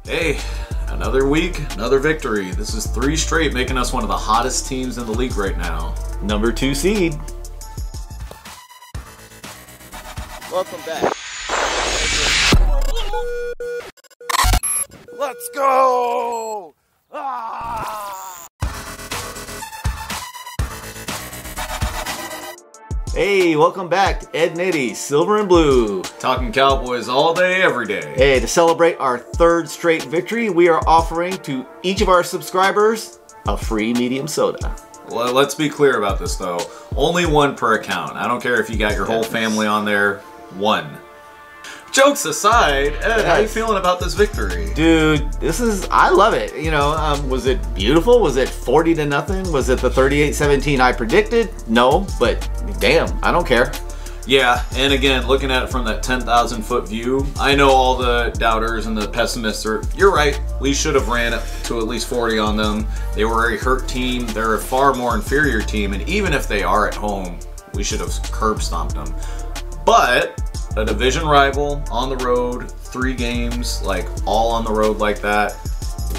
Hey, another week, another victory. This is 3 straight, making us one of the hottest teams in the league right now. Number 2 seed. Welcome back. Let's go! Hey, welcome back to Ed and Eddie, Silver and Blue. Talking Cowboys all day, every day. Hey, to celebrate our 3rd straight victory, we are offering to each of our subscribers a free medium soda. Well, let's be clear about this though. Only 1 per account. I don't care if you got your whole family on there. 1. Jokes aside, Ed, how you feeling about this victory? Dude, I love it. You know, was it beautiful? Was it 40-0? Was it the 38-17 I predicted? No, but damn, I don't care. Yeah, and again, looking at it from that 10,000 foot view, I know all the doubters and the pessimists you're right, we should have ran it to at least 40 on them. They were a hurt team, they're a far more inferior team, and even if they are at home, we should have curb stomped them. But a division rival on the road, 3 games, like all on the road like that,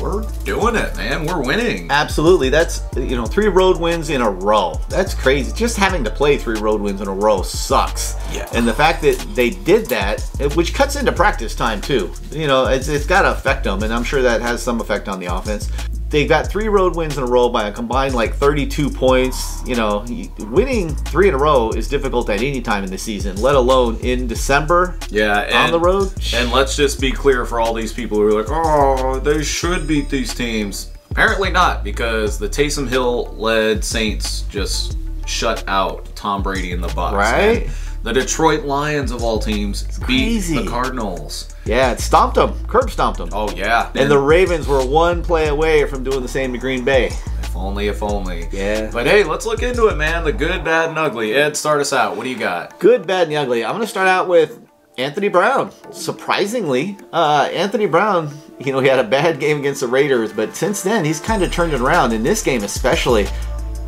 we're doing it, man. We're winning. Absolutely. That's, 3 road wins in a row. That's crazy. Just having to play 3 road wins in a row sucks. Yeah. And the fact that they did that, which cuts into practice time too, it's got to affect them, and I'm sure that has some effect on the offense. They got 3 road wins in a row by a combined like 32 points. Winning 3 in a row is difficult at any time in the season, let alone in December. Yeah, on the road. And let's just be clear for all these people who are like, oh, they should beat these teams. Apparently not, because the Taysom Hill-led Saints just shut out Tom Brady and the Bucs. Right. And the Detroit Lions of all teams beat the Cardinals. Yeah, it stomped them, curb stomped them. Oh yeah. And the Ravens were 1 play away from doing the same to Green Bay. If only, if only. Yeah. But hey, let's look into it, man. The good, bad, and ugly. Ed, start us out. What do you got? Good, bad, and ugly. I'm going to start out with Anthony Brown. Surprisingly, Anthony Brown, he had a bad game against the Raiders, but since then, he's kind of turned it around. In this game especially,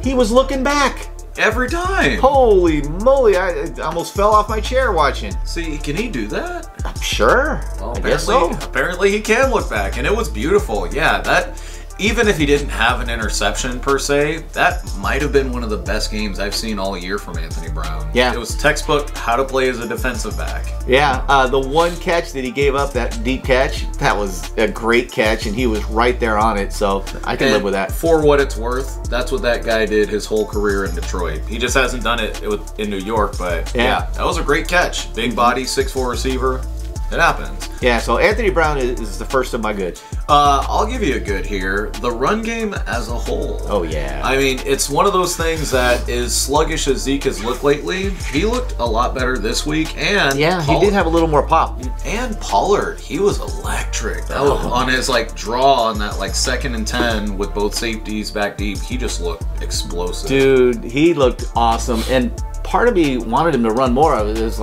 he was looking back. Every time. Holy moly, I almost fell off my chair watching. See, can he do that? I'm sure. Well, I guess so. Apparently he can look back, and it was beautiful. Yeah, that, even if he didn't have an interception per se, that might have been one of the best games I've seen all year from Anthony Brown. Yeah. It was textbook how to play as a defensive back. Yeah, the 1 catch that he gave up, that deep catch, that was a great catch, and he was right there on it, so I can live with that. For what it's worth, that's what that guy did his whole career in Detroit. He just hasn't done it in New York, but yeah, that was a great catch. Big body, 6'4" receiver. It happens. Yeah, so Anthony Brown is the first of my good. I'll give you a good here. The run game as a whole. Oh, yeah. I mean, it's one of those things that is sluggish as Zeke has looked lately. He looked a lot better this week, and yeah, he did have a little more pop. And Pollard, he was electric. That was on his draw on that 2nd and 10 with both safeties back deep. He just looked explosive. Dude, he looked awesome, and part of me wanted him to run more. I was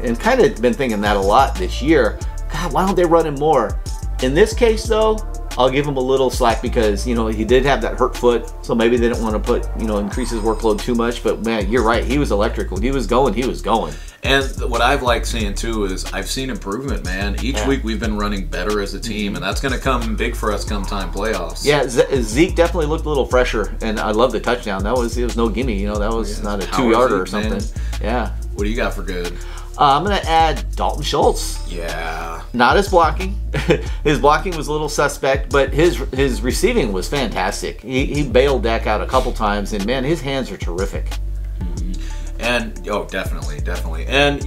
and kind of been thinking that a lot this year. God, why don't they run him more? In this case, though, I'll give him a little slack because, he did have that hurt foot, so maybe they didn't want to put, increase his workload too much. But, man, you're right. He was electric. When he was going, he was going. And what I've liked seeing, too, is I've seen improvement, man. Each week we've been running better as a team, and that's going to come big for us come time playoffs. Yeah, Zeke definitely looked a little fresher, and I love the touchdown. It was no gimme. That was not a 2-yarder or something. Man. Yeah. What do you got for good? I'm going to add Dalton Schultz. Yeah. Not his blocking. His blocking was a little suspect, but his receiving was fantastic. He bailed Dak out a couple times, and, man, his hands are terrific. And, oh, definitely. And,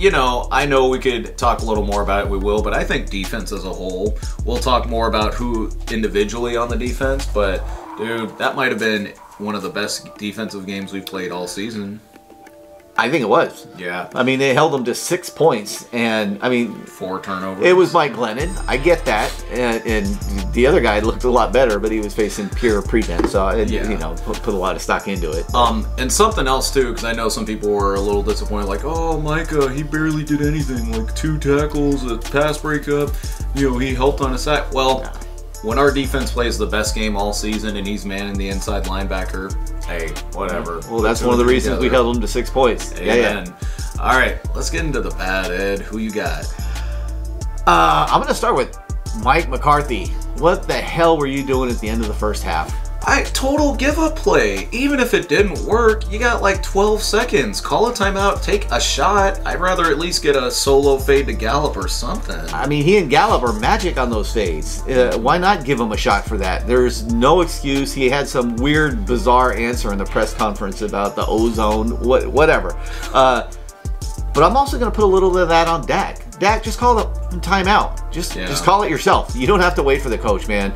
I know we could talk a little more about it. We will, but I think defense as a whole, we'll talk more about who individually on the defense, but, dude, that might have been one of the best defensive games we've played all season. I think it was. Yeah. I mean, they held him to 6 points, and 4 turnovers. It was Mike Glennon. I get that, and the other guy looked a lot better, but he was facing pure prevent, so put a lot of stock into it. And something else too, because I know some people were a little disappointed, like, oh, Micah, he barely did anything, 2 tackles, a pass breakup, he helped on a sack. Well. Yeah. When our defense plays the best game all season and he's manning the inside linebacker, hey, whatever. Well, that's one of the reasons we held him to 6 points. Amen. Yeah. All right, let's get into the bad, Ed. Who you got? I'm going to start with Mike McCarthy, what the hell were you doing at the end of the first half? Total give up play. Even if it didn't work, you got like 12 seconds. Call a timeout, take a shot. I'd rather at least get a solo fade to Gallup or something. I mean, he and Gallup are magic on those fades. Why not give him a shot for that? There's no excuse. He had some weird, bizarre answer in the press conference about the ozone, whatever. But I'm also going to put a little bit of that on Dak. Dak, just call the timeout. Just call it yourself. You don't have to wait for the coach, man.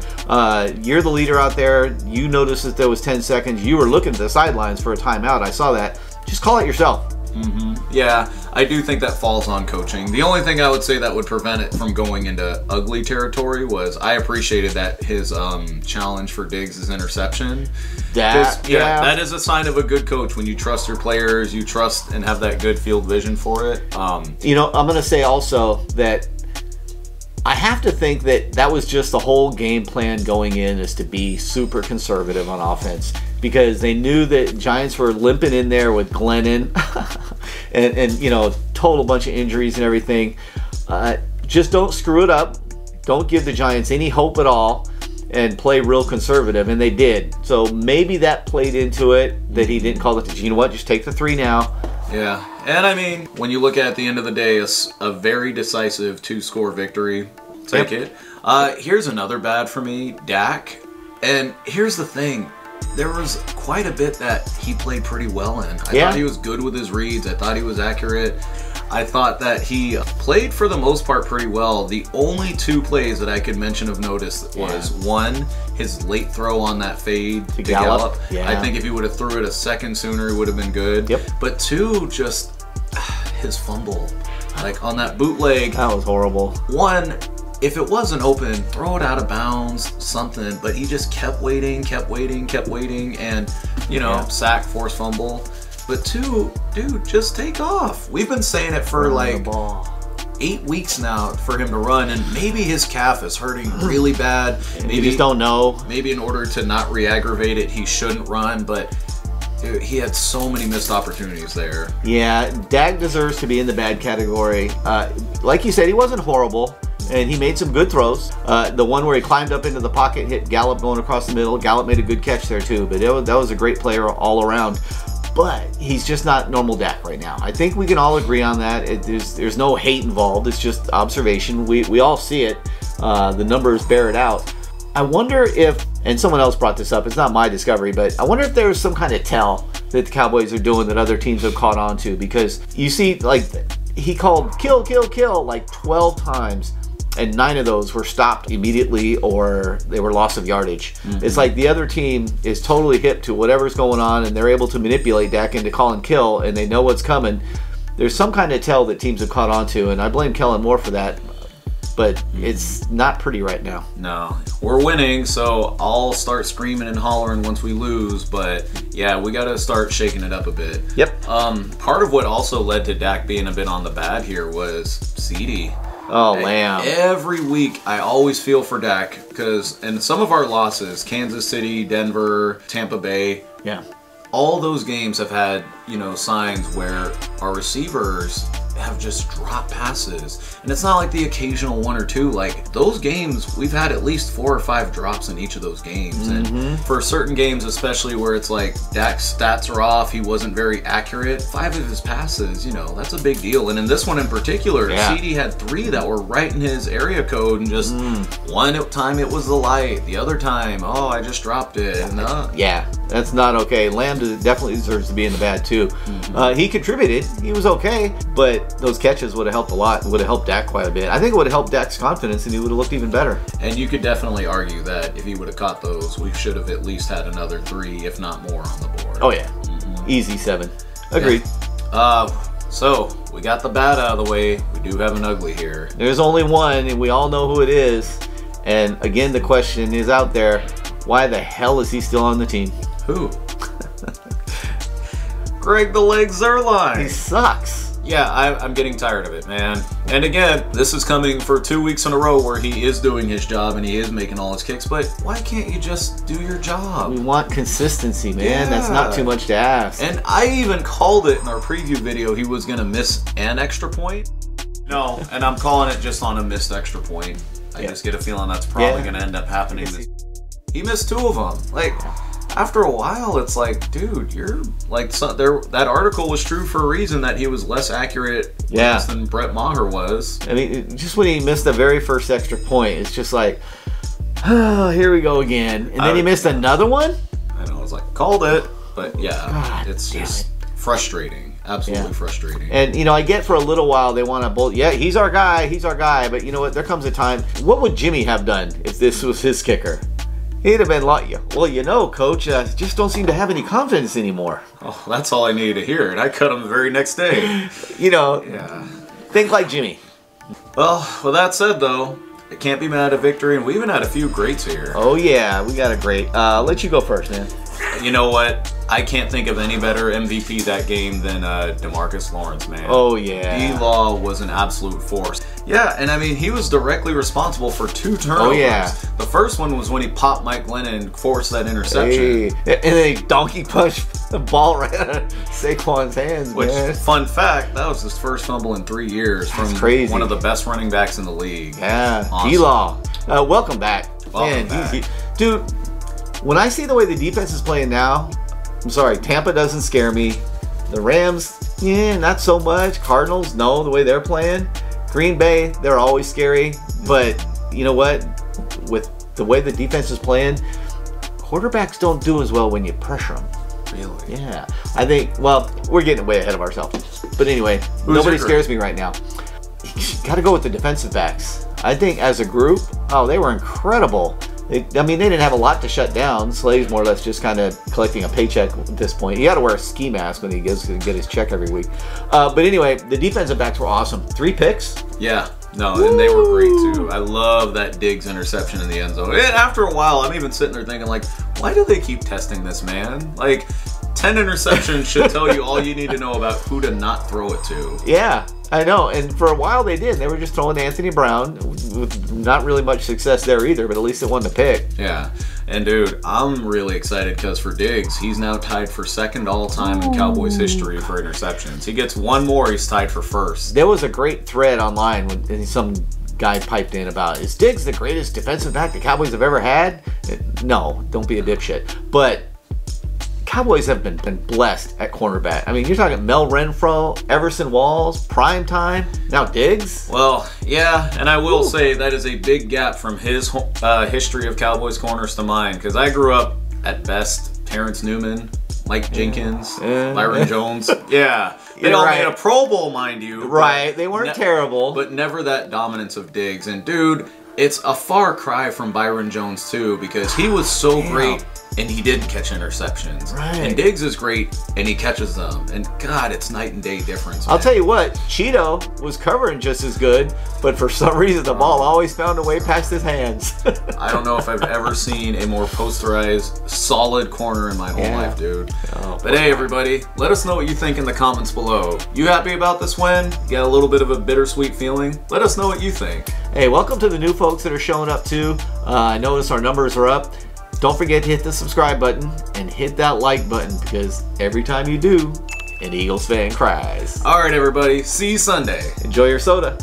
You're the leader out there. You noticed that there was 10 seconds. You were looking at the sidelines for a timeout. I saw that. Just call it yourself. Yeah, I do think that falls on coaching. The only thing I would say that would prevent it from going into ugly territory was I appreciated that his challenge for Diggs' interception. That is a sign of a good coach when you trust your players, you trust and have that good field vision for it. You know, I'm going to say also that I have to think that that was just the whole game plan going in, is to be super conservative on offense, because they knew that Giants were limping in there with Glennon and you know, total bunch of injuries and everything. Just don't screw it up. Don't give the Giants any hope at all and play real conservative, and they did. So maybe that played into it, that he didn't call it. You know what? Just take the 3 now. Yeah, and I mean, when you look at the end of the day, a very decisive 2-score victory. Take it. Here's another bad for me, Dak. And here's the thing. There was quite a bit that he played pretty well in. I thought he was good with his reads. I thought he was accurate. I thought that he played for the most part pretty well. The only 2 plays that I could mention of notice was, one, his late throw on that fade to Gallup. I think if he would have threw it a second sooner, it would have been good. But 2, just his fumble. Like on that bootleg. That was horrible. 1, if it wasn't open, throw it out of bounds, something. But he just kept waiting, and, you know, sack, force fumble. But 2, dude, just take off. We've been saying it for like 8 weeks now for him to run, and maybe his calf is hurting really bad. Maybe you just don't know. Maybe in order to not re-aggravate it, he shouldn't run, but dude, he had so many missed opportunities there. Yeah, Dak deserves to be in the bad category. Like you said, he wasn't horrible, and he made some good throws. The one where he climbed up into the pocket, hit Gallup going across the middle. Gallup made a good catch there too, but that was a great player all around. But he's just not normal Dak right now. I think we can all agree on that. There's no hate involved. It's just observation. We all see it. The numbers bear it out. I wonder if, and someone else brought this up, it's not my discovery, but I wonder if there's some kind of tell that the Cowboys are doing that other teams have caught on to. Because you see, like, he called kill, kill, kill like 12 times. And 9 of those were stopped immediately, or they were loss of yardage. It's like the other team is totally hip to whatever's going on, and they're able to manipulate Dak into calling kill, and they know what's coming. There's some kind of tell that teams have caught on to, and I blame Kellen Moore for that. But it's not pretty right now. No, we're winning, so I'll start screaming and hollering once we lose. But yeah, we got to start shaking it up a bit. Part of what also led to Dak being a bit on the bad here was CD. Oh, Lamb. Every week, I always feel for Dak, because in some of our losses, Kansas City, Denver, Tampa Bay, all those games have had, you know, signs where our receivers have just dropped passes. And it's not like the occasional 1 or 2. Like, those games, we've had at least 4 or 5 drops in each of those games. And for certain games, especially where it's like Dak's stats are off, he wasn't very accurate, 5 of his passes, you know, that's a big deal. And in this one in particular, CD had 3 that were right in his area code, and just one time it was the light, the other time, oh, I just dropped it. And, yeah, that's not okay. Lamb definitely deserves to be in the bad too. He contributed. He was okay, but those catches would have helped a lot. Would have helped Dak quite a bit. I think it would have helped Dak's confidence, and he would have looked even better. And you could definitely argue that if he would have caught those, we should have at least had another 3, if not more, on the board. Oh yeah, easy 7. Agreed. So we got the bad out of the way. We do have an ugly here. There's only one, and we all know who it is. And again, the question is out there: why the hell is he still on the team? Who? Greg the Leg Zerline. He sucks. Yeah, I'm getting tired of it, man. And again, this is coming for 2 weeks in a row where he is doing his job and he is making all his kicks, but why can't you just do your job? We want consistency, man. Yeah. That's not too much to ask. And I even called it in our preview video he was going to miss an extra point. No, and I'm calling it just on a missed extra point. I just get a feeling that's probably going to end up happening. He missed 2 of them. Like, after a while, it's like, dude, you're like, that article was true for a reason, that he was less accurate than Brett Maher was. I mean, just when he missed the very first extra point, it's just like, oh, here we go again. And then he missed another one? I know, I was like, called it. But yeah, it's just frustrating. Absolutely frustrating. And, you know, I get for a little while they want to both, he's our guy. But you know what? There comes a time. What would Jimmy have done if this was his kicker? He'd have been like, well, you know, coach, just don't seem to have any confidence anymore. Oh, that's all I needed to hear. And I cut him the very next day. You know, think like Jimmy. Well, with that said, though, I can't be mad at victory. And we even had a few greats here. Oh, yeah, we got a great. I'll let you go first, man. You know what? I can't think of any better MVP that game than DeMarcus Lawrence, man. Oh, yeah. D-Law was an absolute force. Yeah, and I mean, he was directly responsible for 2 turnovers. Oh, yeah. The first one was when he popped Mike Glennon and forced that interception. Hey. And then he donkey punched the ball right out of Saquon's hands, man. Fun fact, that was his first fumble in 3 years from one of the best running backs in the league. Yeah, awesome. D-Law. Welcome back. Welcome back. Dude, when I see the way the defense is playing now, I'm sorry, Tampa doesn't scare me. The Rams, not so much. Cardinals, no, the way they're playing. Green Bay, they're always scary. But you know what? With the way the defense is playing, quarterbacks don't do as well when you pressure them. Really? Yeah. I think, well, we're getting way ahead of ourselves. But anyway, nobody scares me right now. You got to go with the defensive backs. I think as a group, they were incredible. I mean, they didn't have a lot to shut down. Slay's more or less just kind of collecting a paycheck at this point. He got to wear a ski mask when he gets to get his check every week. But anyway, the defensive backs were awesome. 3 picks. Yeah. No, and they were great too. I love that Diggs interception in the end zone. And after a while, I'm even sitting there thinking, like, why do they keep testing this, man? Like, 10 interceptions should tell you all you need to know about who to not throw it to. Yeah, I know. And for a while they did. They were just throwing to Anthony Brown with not really much success there either, but at least it won the pick. Yeah. And dude, I'm really excited because for Diggs, he's now tied for 2nd all-time in Cowboys history for interceptions. He gets 1 more, he's tied for 1st. There was a great thread online when some guy piped in about, is Diggs the greatest defensive back the Cowboys have ever had? No, don't be a dipshit. But Cowboys have been blessed at cornerback. I mean, you're talking Mel Renfro, Everson Walls, prime time, now Diggs. Well, yeah, and I will say that is a big gap from his history of Cowboys corners to mine, because I grew up at best Terrence Newman, Mike Jenkins, Byron Jones. Yeah, they all made a Pro Bowl, mind you. Right, they weren't terrible, but never that dominance of Diggs. And dude, it's a far cry from Byron Jones too, because he was so great. And he didn't catch interceptions. Right. And Diggs is great, and he catches them. And God, it's night and day difference. I'll tell you what, Cheeto was covering just as good, but for some reason the ball always found a way past his hands. I don't know if I've ever seen a more posterized, solid corner in my whole life, dude. But hey, everybody, let us know what you think in the comments below. You happy about this win? You got a little bit of a bittersweet feeling? Let us know what you think. Hey, welcome to the new folks that are showing up too. I notice our numbers are up. Don't forget to hit the subscribe button and hit that like button, because every time you do, an Eagles fan cries. All right, everybody. See you Sunday. Enjoy your soda.